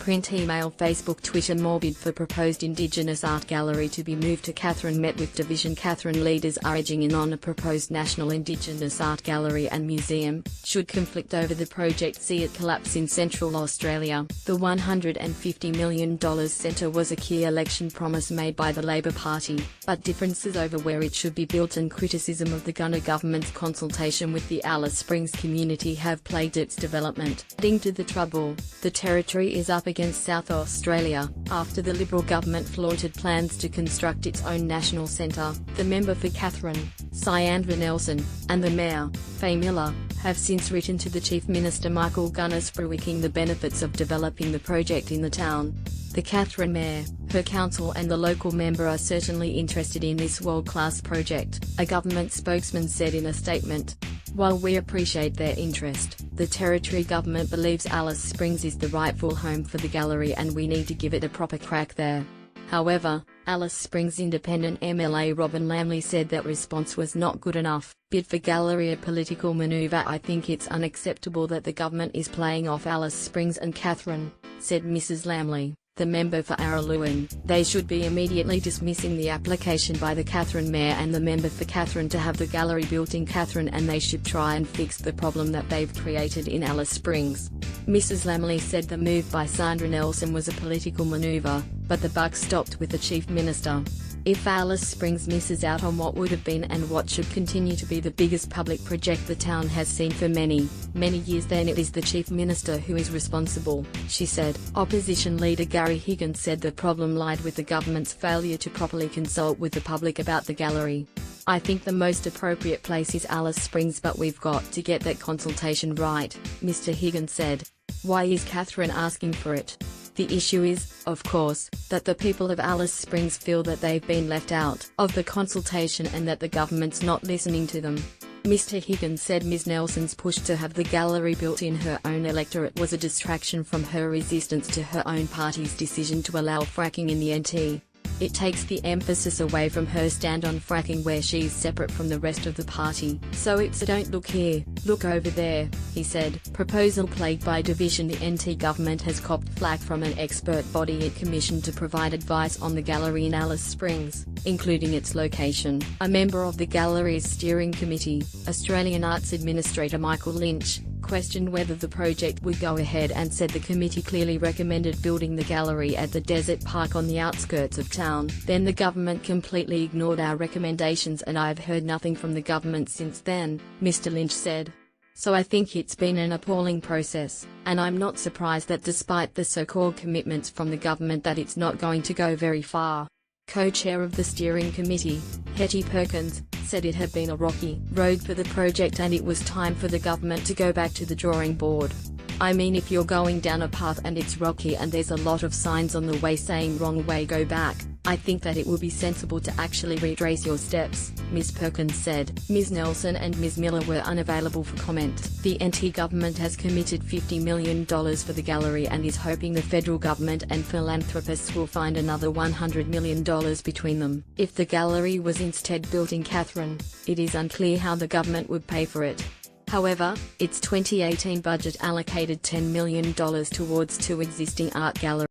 print, email, Facebook, Twitter. More bid for proposed Indigenous art gallery to be moved to Katherine met with division. Katherine leaders are edging in on a proposed national Indigenous art gallery and museum, should conflict over the project see it collapse in Central Australia. The $150 million centre was a key election promise made by the Labor Party, but differences over where it should be built and criticism of the Gunner government's consultation with the Alice Springs community have plagued its development. Adding to the trouble, the territory is up against South Australia, after the Liberal government flaunted plans to construct its own national centre. The member for Katherine, Syandra Nelson, and the Mayor, Faye Miller, have since written to the Chief Minister Michael Gunner spruiking the benefits of developing the project in the town. The Katherine Mayor, her council and the local member are certainly interested in this world-class project, a government spokesman said in a statement. While we appreciate their interest, the Territory government believes Alice Springs is the rightful home for the gallery and we need to give it a proper crack there. However, Alice Springs Independent MLA Robin Lamley said that response was not good enough. Bid for gallery a political manoeuvre. I think it's unacceptable that the government is playing off Alice Springs and Katherine, said Mrs. Lamley, the member for Araluen. They should be immediately dismissing the application by the Katherine Mayor and the member for Katherine to have the gallery built in Katherine, and they should try and fix the problem that they've created in Alice Springs. Mrs. Lamley said the move by Syandra Nelson was a political manoeuvre, but the buck stopped with the Chief Minister. If Alice Springs misses out on what would have been and what should continue to be the biggest public project the town has seen for many, many years, then it is the Chief Minister who is responsible, she said. Opposition leader Gary Higgins said the problem lied with the government's failure to properly consult with the public about the gallery. I think the most appropriate place is Alice Springs, but we've got to get that consultation right, Mr. Higgins said. Why is Katherine asking for it? The issue is, of course, that the people of Alice Springs feel that they've been left out of the consultation and that the government's not listening to them. Mr. Higgins said Ms. Nelson's push to have the gallery built in her own electorate was a distraction from her resistance to her own party's decision to allow fracking in the NT. It takes the emphasis away from her stand on fracking, where she's separate from the rest of the party. So it's a don't look here, look over there, he said. Proposal plagued by division. The NT government has copped flack from an expert body it commissioned to provide advice on the gallery in Alice Springs, including its location. A member of the gallery's steering committee, Australian Arts Administrator Michael Lynch, questioned whether the project would go ahead and said the committee clearly recommended building the gallery at the desert park on the outskirts of town. Then the government completely ignored our recommendations and I've heard nothing from the government since then, Mr. Lynch said. So I think it's been an appalling process, and I'm not surprised that despite the so-called commitments from the government that it's not going to go very far. Co-chair of the steering committee, Hetty Perkins, said it had been a rocky road for the project and it was time for the government to go back to the drawing board. I mean, if you're going down a path and it's rocky and there's a lot of signs on the way saying wrong way, go back, I think that it would be sensible to actually retrace your steps, Ms. Perkins said. Ms. Nelson and Ms. Miller were unavailable for comment. The NT government has committed $50 million for the gallery and is hoping the federal government and philanthropists will find another $100 million between them. If the gallery was instead built in Katherine, it is unclear how the government would pay for it. However, its 2018 budget allocated $10 million towards two existing art galleries.